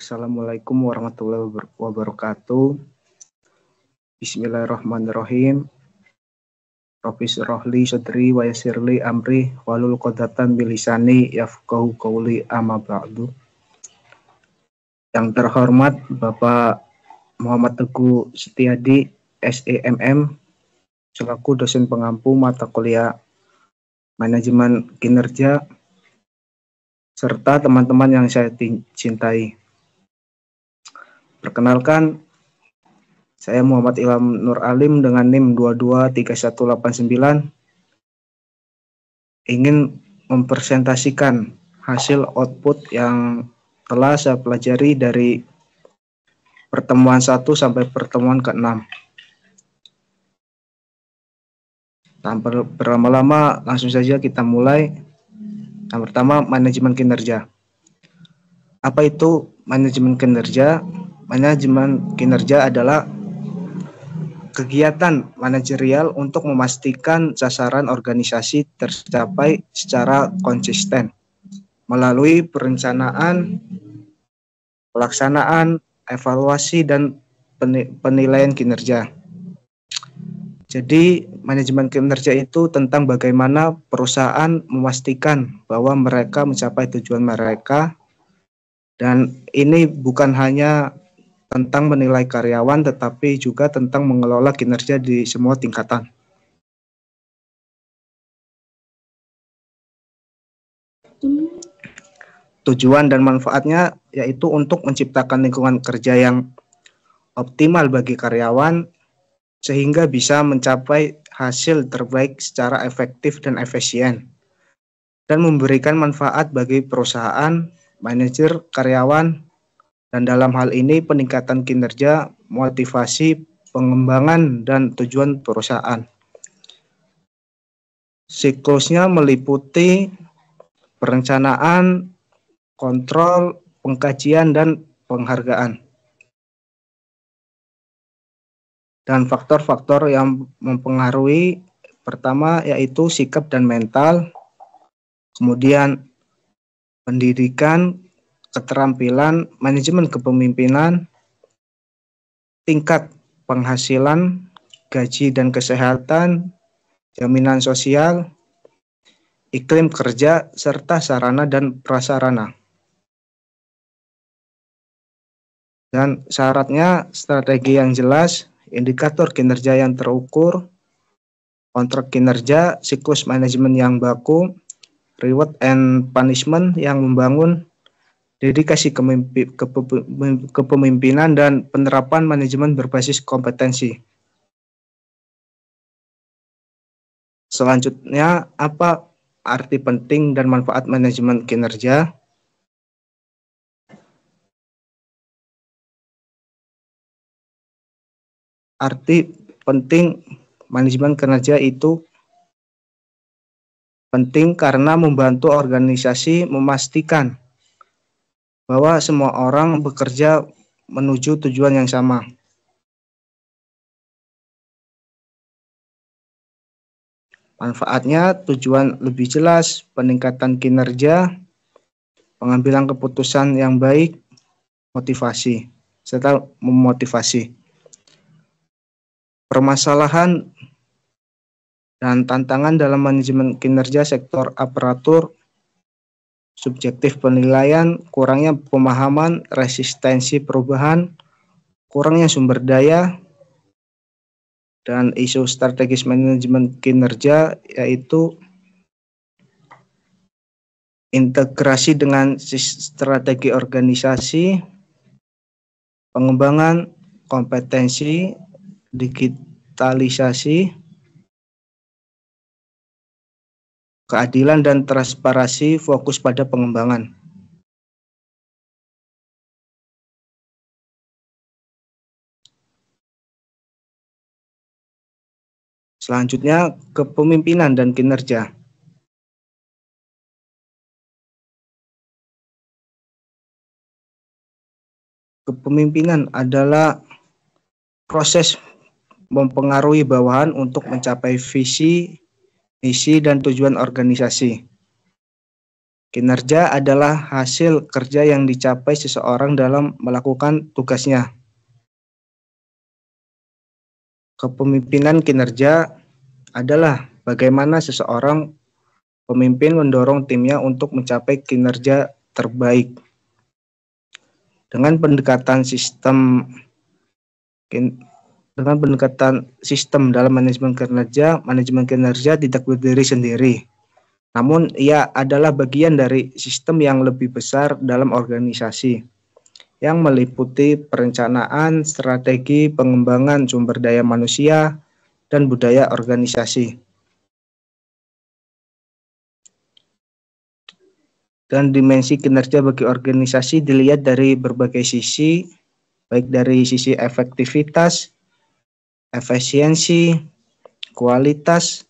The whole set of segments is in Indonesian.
Assalamualaikum warahmatullahi wabarakatuh. Bismillahirrahmanirrahim. Rabbi shrah li sadri wa yassir li amri wahlul 'uqdatam min lisani yafqahu qawli, amma ba'du. Yang terhormat Bapak Muhammad Teguh Setiadi, SEMM, selaku dosen pengampu mata kuliah Manajemen Kinerja, serta teman-teman yang saya cintai. Perkenalkan, saya Muhammad Ilham Nur Alim dengan NIM 223189 ingin mempresentasikan hasil output yang telah saya pelajari dari pertemuan 1 sampai pertemuan ke-6. Tanpa berlama-lama, langsung saja kita mulai. Yang pertama, manajemen kinerja. Apa itu manajemen kinerja? Manajemen kinerja adalah kegiatan manajerial untuk memastikan sasaran organisasi tercapai secara konsisten melalui perencanaan, pelaksanaan, evaluasi, dan penilaian kinerja. Jadi, manajemen kinerja itu tentang bagaimana perusahaan memastikan bahwa mereka mencapai tujuan mereka, dan ini bukan hanya tentang menilai karyawan, tetapi juga tentang mengelola kinerja di semua tingkatan. Tujuan dan manfaatnya yaitu untuk menciptakan lingkungan kerja yang optimal bagi karyawan, sehingga bisa mencapai hasil terbaik secara efektif dan efisien, dan memberikan manfaat bagi perusahaan, manajer, karyawan, dan dalam hal ini peningkatan kinerja, motivasi, pengembangan, dan tujuan perusahaan. Siklusnya meliputi perencanaan, kontrol, pengkajian, dan penghargaan. Dan faktor-faktor yang mempengaruhi, pertama yaitu sikap dan mental, kemudian pendidikan, keterampilan, manajemen kepemimpinan, tingkat penghasilan, gaji dan kesehatan, jaminan sosial, iklim kerja, serta sarana dan prasarana. Dan syaratnya strategi yang jelas, indikator kinerja yang terukur, kontrak kinerja, siklus manajemen yang baku, reward and punishment yang membangun, dedikasi kepemimpinan, dan penerapan manajemen berbasis kompetensi. Selanjutnya, apa arti penting dan manfaat manajemen kinerja? Arti penting manajemen kinerja itu penting karena membantu organisasi memastikan bahwa semua orang bekerja menuju tujuan yang sama. Manfaatnya, tujuan lebih jelas, peningkatan kinerja, pengambilan keputusan yang baik, motivasi, serta memotivasi. Permasalahan dan tantangan dalam manajemen kinerja sektor aparatur, subjektif penilaian, kurangnya pemahaman, resistensi perubahan, kurangnya sumber daya, dan isu strategis manajemen kinerja yaitu integrasi dengan strategi organisasi, pengembangan kompetensi, digitalisasi, keadilan dan transparansi, fokus pada pengembangan. Selanjutnya, kepemimpinan dan kinerja. Kepemimpinan adalah proses mempengaruhi bawahan untuk mencapai visi, misi, dan tujuan organisasi. Kinerja adalah hasil kerja yang dicapai seseorang dalam melakukan tugasnya. Kepemimpinan kinerja adalah bagaimana seseorang pemimpin mendorong timnya untuk mencapai kinerja terbaik. Dengan pendekatan sistem dalam manajemen kinerja tidak berdiri sendiri. Namun ia adalah bagian dari sistem yang lebih besar dalam organisasi, yang meliputi perencanaan, strategi, pengembangan sumber daya manusia, dan budaya organisasi. Dan dimensi kinerja bagi organisasi dilihat dari berbagai sisi, baik dari sisi efektivitas, efisiensi, kualitas,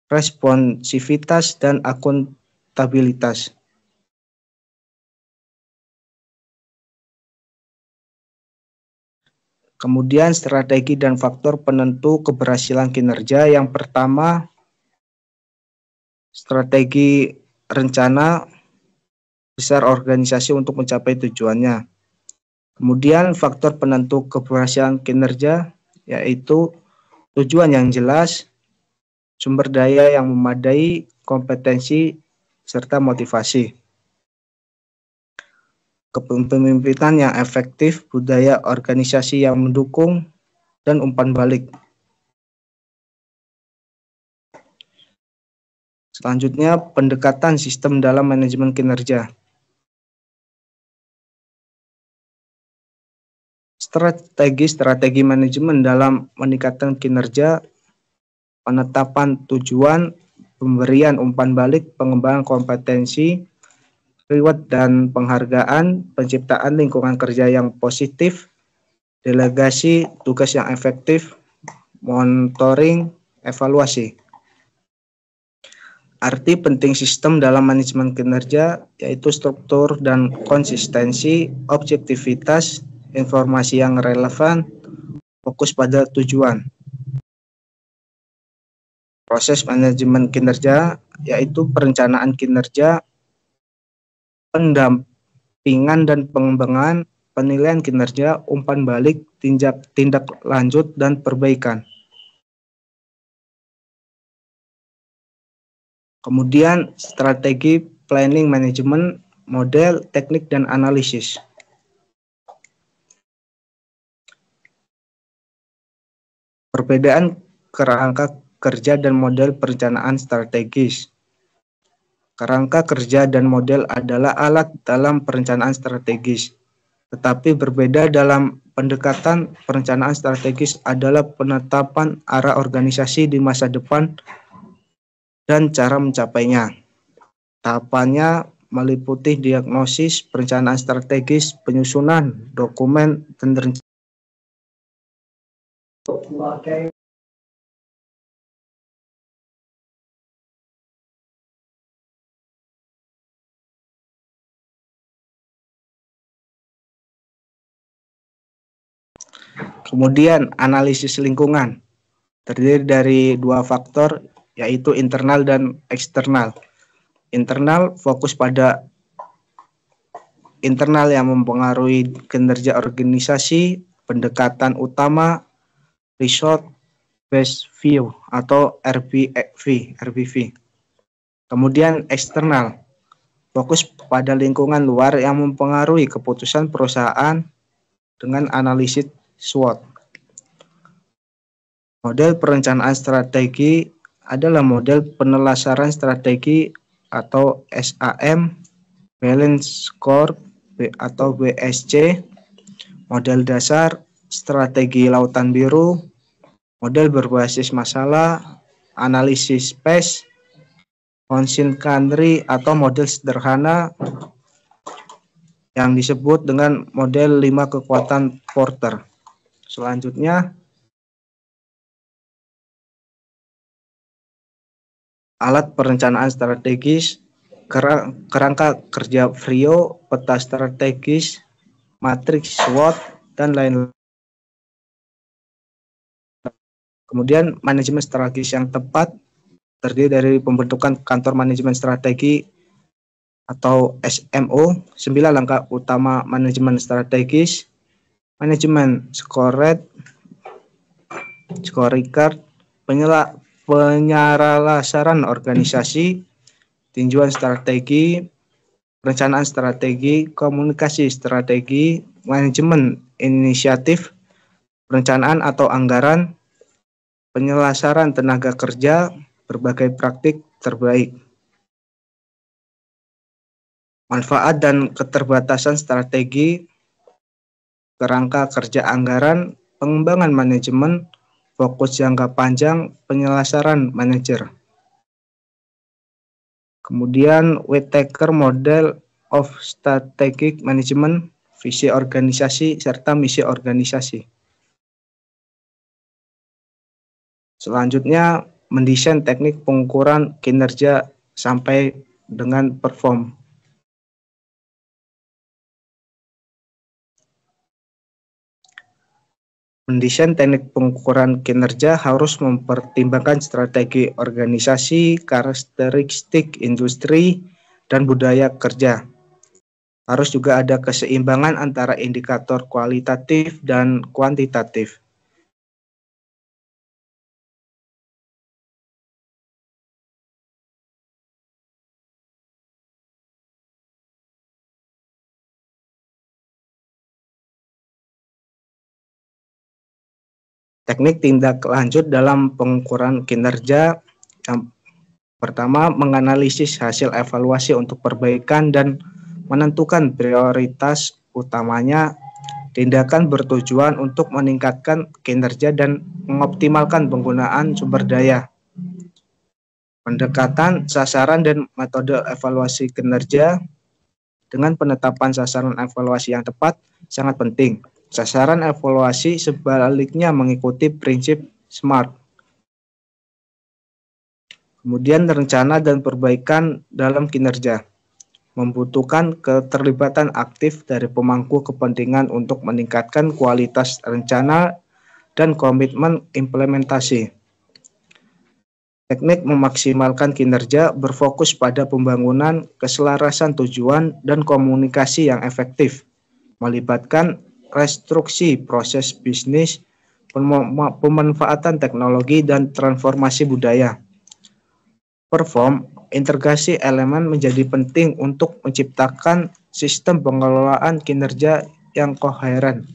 responsivitas, dan akuntabilitas. Kemudian strategi dan faktor penentu keberhasilan kinerja. Yang pertama, strategi rencana besar organisasi untuk mencapai tujuannya. Kemudian faktor penentu keberhasilan kinerja yaitu tujuan yang jelas, sumber daya yang memadai, kompetensi, serta motivasi. Kepemimpinan yang efektif, budaya organisasi yang mendukung, dan umpan balik. Selanjutnya, pendekatan sistem dalam manajemen kinerja. Strategi manajemen dalam meningkatkan kinerja, penetapan tujuan, pemberian umpan balik, pengembangan kompetensi, reward dan penghargaan, penciptaan lingkungan kerja yang positif, delegasi, tugas yang efektif, monitoring, evaluasi. Arti penting sistem dalam manajemen kinerja yaitu struktur dan konsistensi, objektivitas, informasi yang relevan, fokus pada tujuan. Proses manajemen kinerja yaitu perencanaan kinerja, pendampingan dan pengembangan, penilaian kinerja, umpan balik, tindak lanjut, dan perbaikan. Kemudian strategi planning management, model, teknik, dan analisis. Perbedaan kerangka kerja dan model perencanaan strategis. Kerangka kerja dan model adalah alat dalam perencanaan strategis, tetapi berbeda dalam pendekatan. Perencanaan strategis adalah penetapan arah organisasi di masa depan dan cara mencapainya. Tahapannya meliputi diagnosis, perencanaan strategis, penyusunan dokumen, dan rencana. Kemudian analisis lingkungan terdiri dari dua faktor yaitu internal dan eksternal. Internal fokus pada internal yang mempengaruhi kinerja organisasi, pendekatan utama, result based view atau RBV. Kemudian eksternal fokus pada lingkungan luar yang mempengaruhi keputusan perusahaan dengan analisis SWOT. Model perencanaan strategi adalah model penelasaran strategi atau SAM, balance score atau BSC, model dasar, strategi lautan biru, model berbasis masalah, analisis PES, constant country atau model sederhana yang disebut dengan model 5 kekuatan Porter. Selanjutnya, alat perencanaan strategis, kerangka kerja Frio, peta strategis, matriks SWOT, dan lain-lain. Kemudian manajemen strategis yang tepat terdiri dari pembentukan kantor manajemen strategi atau SMO, 9 langkah utama manajemen strategis, manajemen scorecard, penyelarasan organisasi, tinjauan strategi, perencanaan strategi, komunikasi strategi, manajemen inisiatif, perencanaan atau anggaran, penyelarasan tenaga kerja, berbagai praktik terbaik. Manfaat dan keterbatasan strategi, kerangka kerja anggaran, pengembangan manajemen, fokus jangka panjang, penyelarasan manajer. Kemudian Whittaker Model of Strategic Management, visi organisasi serta misi organisasi. Selanjutnya mendesain teknik pengukuran kinerja sampai dengan perform. Mendesain teknik pengukuran kinerja harus mempertimbangkan strategi organisasi, karakteristik industri, dan budaya kerja. Harus juga ada keseimbangan antara indikator kualitatif dan kuantitatif. Teknik tindak lanjut dalam pengukuran kinerja yang pertama, menganalisis hasil evaluasi untuk perbaikan dan menentukan prioritas utamanya. Tindakan bertujuan untuk meningkatkan kinerja dan mengoptimalkan penggunaan sumber daya. Pendekatan sasaran dan metode evaluasi kinerja dengan penetapan sasaran evaluasi yang tepat sangat penting. Sasaran evaluasi sebaliknya mengikuti prinsip SMART. Kemudian rencana dan perbaikan dalam kinerja membutuhkan keterlibatan aktif dari pemangku kepentingan untuk meningkatkan kualitas rencana dan komitmen implementasi. Teknik memaksimalkan kinerja berfokus pada pembangunan keselarasan tujuan dan komunikasi yang efektif, melibatkan restruksi proses bisnis, pemanfaatan teknologi, dan transformasi budaya. Perform, integrasi elemen menjadi penting untuk menciptakan sistem pengelolaan kinerja yang koheren.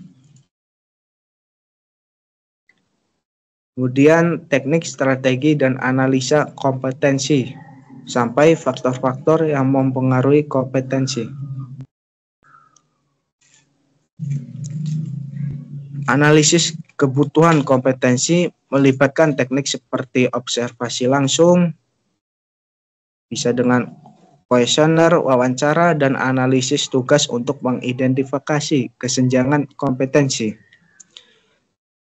Kemudian teknik strategi dan analisa kompetensi sampai faktor-faktor yang mempengaruhi kompetensi. Analisis kebutuhan kompetensi melibatkan teknik seperti observasi langsung, bisa dengan kuesioner, wawancara, dan analisis tugas untuk mengidentifikasi kesenjangan kompetensi.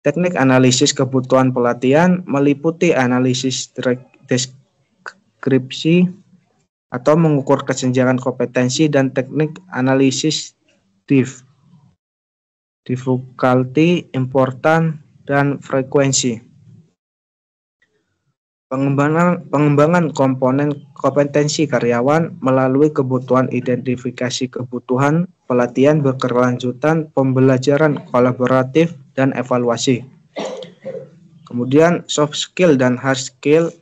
Teknik analisis kebutuhan pelatihan meliputi analisis deskripsi atau mengukur kesenjangan kompetensi dan teknik analisis difficulty, important, dan frekuensi. Pengembangan komponen kompetensi karyawan melalui kebutuhan identifikasi kebutuhan, pelatihan berkelanjutan, pembelajaran kolaboratif, dan evaluasi. Kemudian soft skill dan hard skill.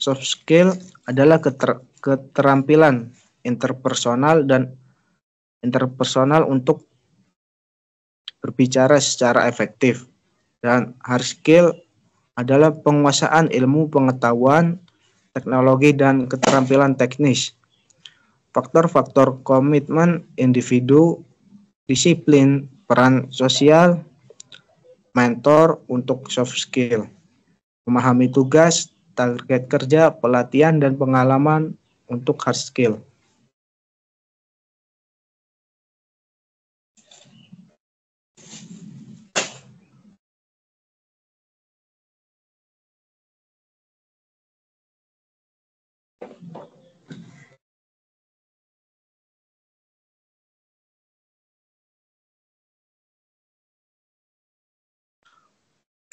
Soft skill adalah keterampilan interpersonal untuk berbicara secara efektif, dan hard skill adalah penguasaan ilmu pengetahuan, teknologi, dan keterampilan teknis. Faktor-faktor komitmen individu, disiplin, peran sosial, mentor untuk soft skill, memahami tugas, target kerja, pelatihan, dan pengalaman untuk hard skill.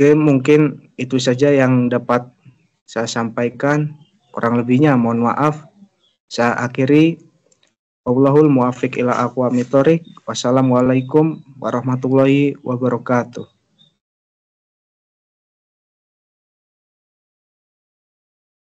Oke, mungkin itu saja yang dapat saya sampaikan. Kurang lebihnya mohon maaf. Saya akhiri, Wallahul muwaffiq ila aqwamit thoriq. Wassalamualaikum warahmatullahi wabarakatuh.